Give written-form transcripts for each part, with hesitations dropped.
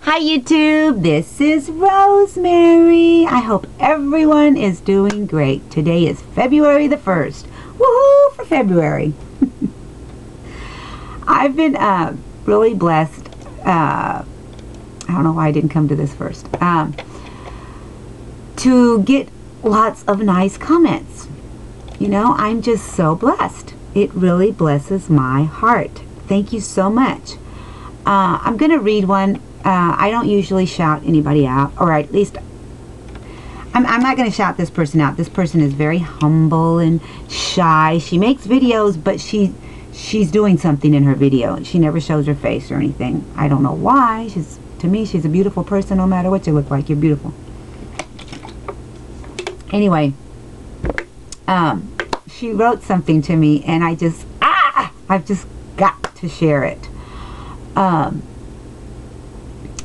Hi YouTube, this is Rosemary. I hope everyone is doing great. Today is February the 1st. Woohoo for February. I've been really blessed. I don't know why I didn't come to this first. To get lots of nice comments. You know, I'm just so blessed. It really blesses my heart. Thank you so much. I'm going to read one. I don't usually shout anybody out, or at least I'm not going to shout this person out. This person is very humble and shy. She makes videos, but she's doing something in her video. She never shows her face or anything. I don't know why. To me, she's a beautiful person. No matter what you look like, you're beautiful. Anyway, she wrote something to me, and I've just got to share it.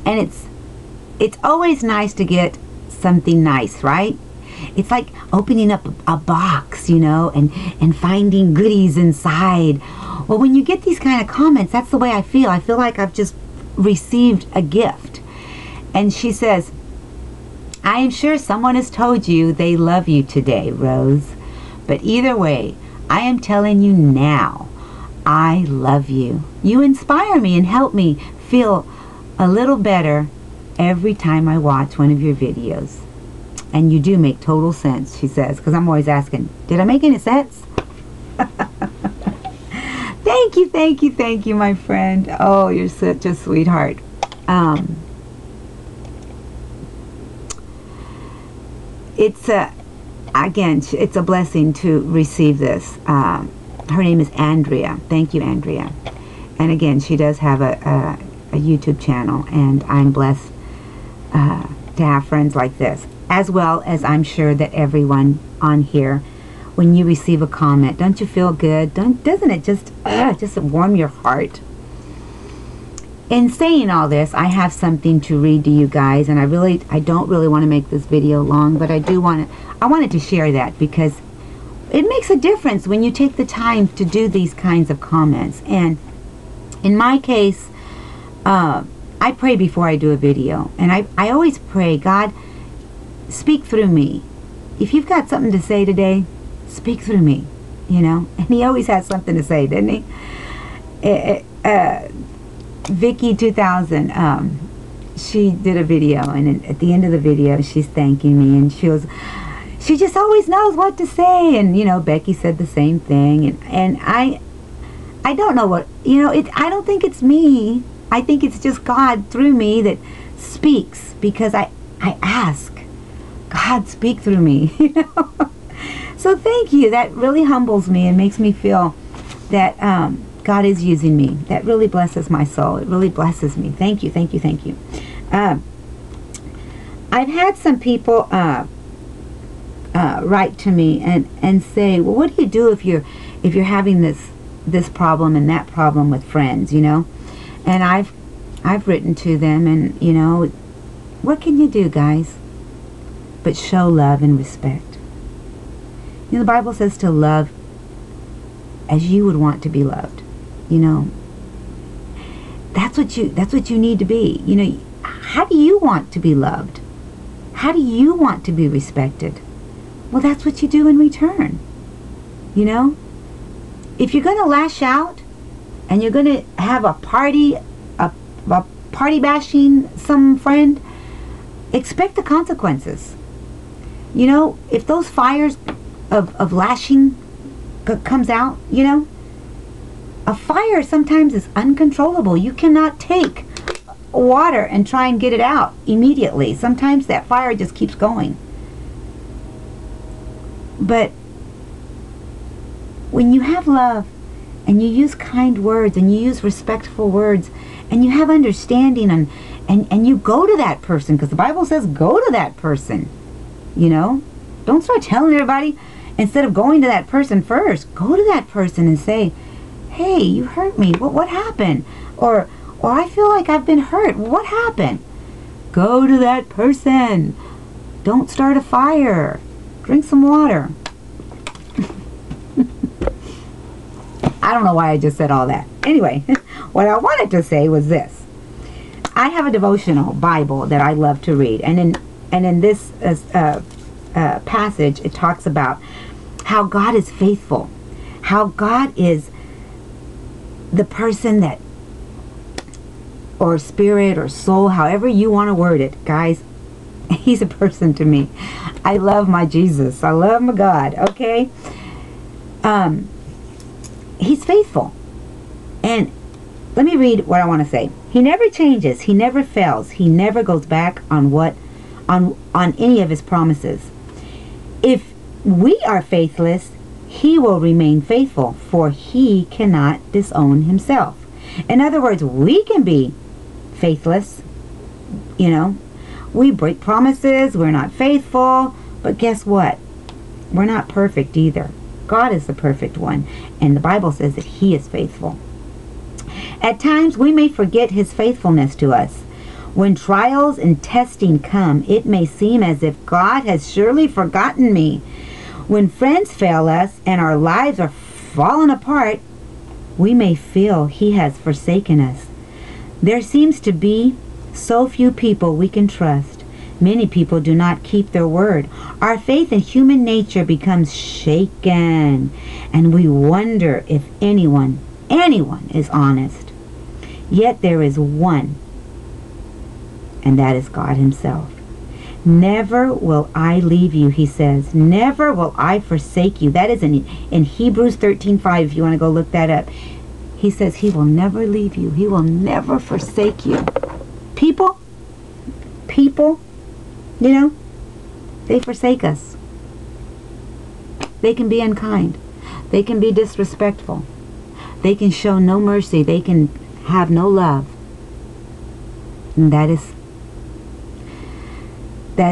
And it's always nice to get something nice, right? It's like opening up a box, you know, and finding goodies inside. Well, when you get these kind of comments, that's the way I feel. I feel like I've just received a gift. And she says, I am sure someone has told you they love you today, Rose. But either way, I am telling you now, I love you. You inspire me and help me feel a little better every time I watch one of your videos. And you do make total sense, she says, because I'm always asking, did I make any sense? Thank you, my friend. Oh, you're such a sweetheart. It's it's a blessing to receive this. Her name is Andrea. Thank you, Andrea. And again, she does have a YouTube channel, and I'm blessed to have friends like this, as well as I'm sure that everyone on here, when you receive a comment, don't you feel good? Doesn't it just warm your heart? In saying all this, I have something to read to you guys, and I don't really want to make this video long, but I wanted to share that because it makes a difference when you take the time to do these kinds of comments. And in my case, I pray before I do a video, and I always pray, God, speak through me. If you've got something to say today, speak through me, you know. And he always has something to say, didn't he? Vicky 2000, she did a video, and at the end of the video, she's thanking me, and she just always knows what to say. And you know, Becky said the same thing, and I don't know what, you know, I don't think it's me. I think it's just God through me that speaks, because I ask, God, speak through me, you know. So thank you. That really humbles me and makes me feel that God is using me. That really blesses my soul. It really blesses me. Thank you, thank you, thank you. I've had some people write to me and say, well, what do you do if you're having this problem and that problem with friends, you know? And I've written to them, and you know, what can you do, guys, but show love and respect? You know, the Bible says to love as you would want to be loved. You know, that's what you need to be. You know, how do you want to be loved? How do you want to be respected? Well, that's what you do in return. You know, if you're going to lash out and you're going to have a party bashing some friend, expect the consequences. You know, if those fires of lashing comes out, you know, a fire sometimes is uncontrollable. You cannot take water and try and get it out immediately. Sometimes that fire just keeps going. But when you have love, and you use kind words, and you use respectful words, and you have understanding, and you go to that person, because the Bible says go to that person, you know. Don't start telling everybody. Instead of going to that person first, go to that person and say, hey, you hurt me. What happened? Or I feel like I've been hurt. What happened? Go to that person. Don't start a fire. Drink some water. I don't know why I just said all that. Anyway, what I wanted to say was this. I have a devotional Bible that I love to read, and in this passage, it talks about how God is faithful, how God is the person that, or spirit or soul, however you want to word it, guys. He's a person to me. I love my Jesus. I love my God. Okay. He's faithful. And let me read what I want to say. He never changes. He never fails. He never goes back on any of his promises. If we are faithless, he will remain faithful, for he cannot disown himself. In other words, we can be faithless. You know, we break promises. We're not faithful. But guess what? We're not perfect either. God is the perfect one. And the Bible says that he is faithful. At times, we may forget his faithfulness to us. When trials and testing come, it may seem as if God has surely forgotten me. When friends fail us and our lives are falling apart, we may feel he has forsaken us. There seems to be so few people we can trust. Many people do not keep their word. Our faith in human nature becomes shaken, and we wonder if anyone is honest. Yet there is one, and that is God himself. Never will I leave you, he says. Never will I forsake you. That is in Hebrews 13:5, if you want to go look that up. He says he will never leave you. He will never forsake you. People, you know, they forsake us. They can be unkind. They can be disrespectful. They can show no mercy. They can have no love. And that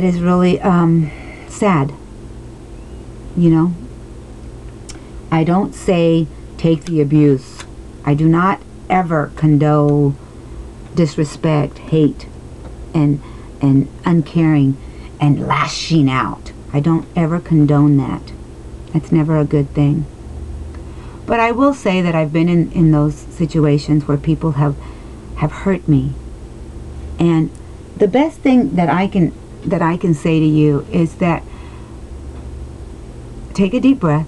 is really sad. You know, I don't say take the abuse. I do not ever condone disrespect, hate, and uncaring and lashing out. I don't ever condone that. That's never a good thing. But I will say that I've been in those situations where people have hurt me. And the best thing that I can say to you is that take a deep breath.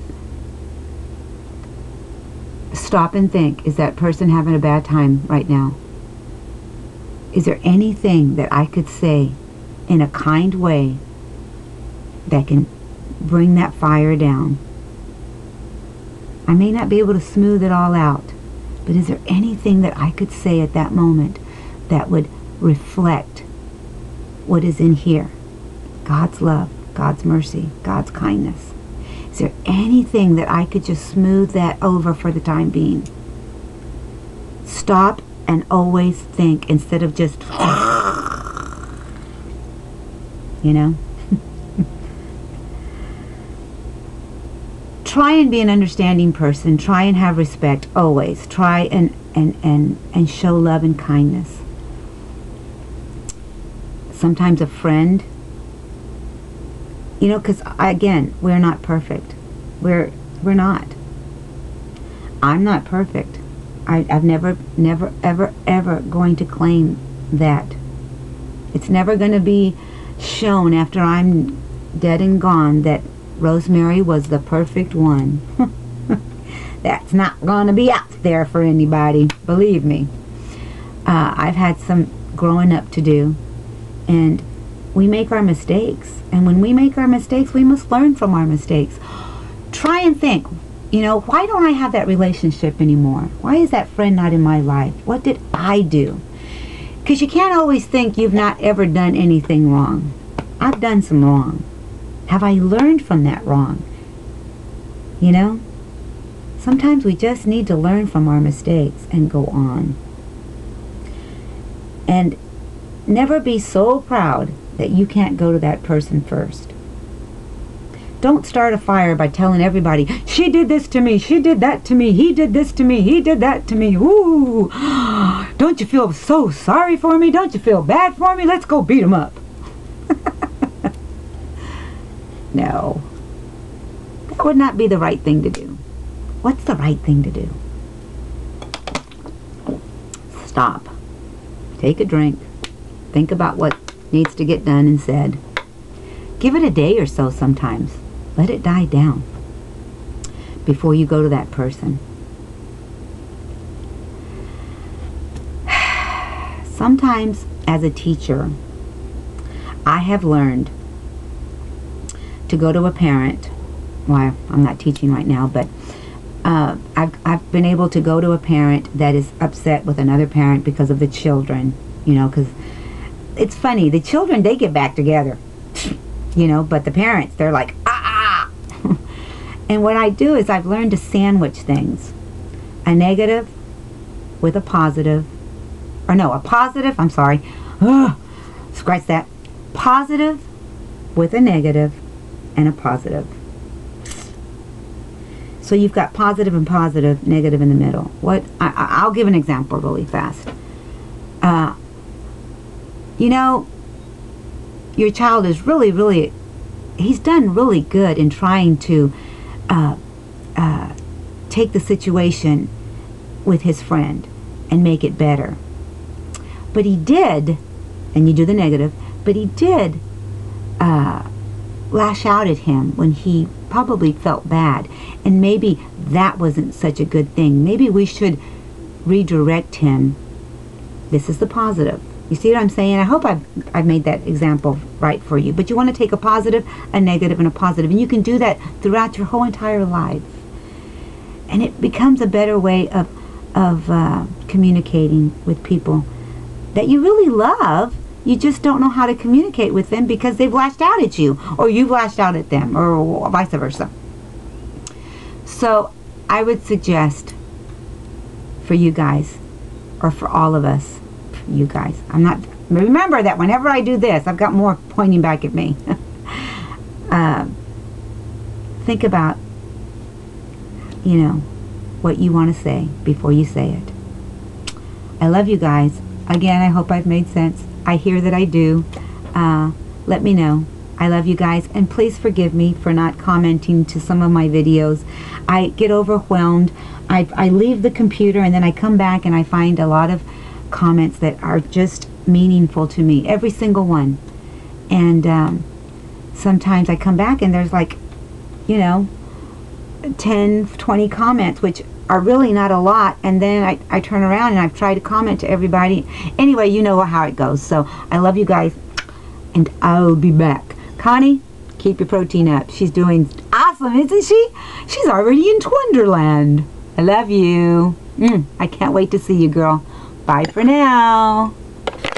Stop and think, is that person having a bad time right now? Is there anything that I could say in a kind way that can bring that fire down? I may not be able to smooth it all out, but is there anything that I could say at that moment that would reflect what is in here? God's love, God's mercy, God's kindness. Is there anything that I could just smooth that over for the time being? Stop and always think instead of just, you know. Try and be an understanding person. Try and have respect always. Try and show love and kindness. Sometimes a friend, you know, because again, we're not perfect. We're not. I'm not perfect. I've never, ever going to claim that. It's never going to be shown after I'm dead and gone that Rosemary was the perfect one. That's not going to be out there for anybody, believe me. I've had some growing up to do, and we make our mistakes. And when we make our mistakes, we must learn from our mistakes. Try and think, you know, why don't I have that relationship anymore? Why is that friend not in my life? What did I do? Because you can't always think you've not ever done anything wrong. I've done some wrong. Have I learned from that wrong? You know? Sometimes we just need to learn from our mistakes and go on. And never be so proud that you can't go to that person first. Don't start a fire by telling everybody, she did this to me, she did that to me, he did this to me, he did that to me. Ooh, don't you feel so sorry for me? Don't you feel bad for me? Let's go beat him up. No. That would not be the right thing to do. What's the right thing to do? Stop. Take a drink. Think about what needs to get done and said. Give it a day or so sometimes. Let it die down before you go to that person. Sometimes as a teacher, I have learned to go to a parent. Well, I'm not teaching right now, but I've been able to go to a parent that is upset with another parent because of the children, you know, because it's funny, the children, they get back together, you know, but the parents, they're like, ah. And what I do is I've learned to sandwich things. A negative with a positive, or no, a positive, I'm sorry, scratch that, positive with a negative and a positive. So you've got positive and positive, negative in the middle. I'll give an example really fast. You know, your child is really, he's done really good in trying to take the situation with his friend and make it better. But he did, and you do the negative, but he did lash out at him when he probably felt bad. And maybe that wasn't such a good thing. Maybe we should redirect him. This is the positive. You see what I'm saying? I hope I've made that example right for you. But you want to take a positive, a negative, and a positive. And you can do that throughout your whole entire life. And it becomes a better way of communicating with people that you really love. You just don't know how to communicate with them because they've lashed out at you, or you've lashed out at them, or vice versa. So I would suggest for you guys, or for all of us, you guys, remember that whenever I do this, I've got more pointing back at me. Think about, you know, what you want to say before you say it. I love you guys. Again, I hope I've made sense. I hear that I do. Let me know. I love you guys, and please forgive me for not commenting to some of my videos. I get overwhelmed. I leave the computer and then I come back and I find a lot of comments that are just meaningful to me, every single one. And sometimes I come back and there's like, you know, 10, 20 comments, which are really not a lot, and then I turn around and I've tried to comment to everybody. Anyway, you know how it goes. So I love you guys, and I'll be back. Connie, keep your protein up. She's doing awesome, isn't she? She's already in Twonderland. I love you. I can't wait to see you, girl. Bye for now.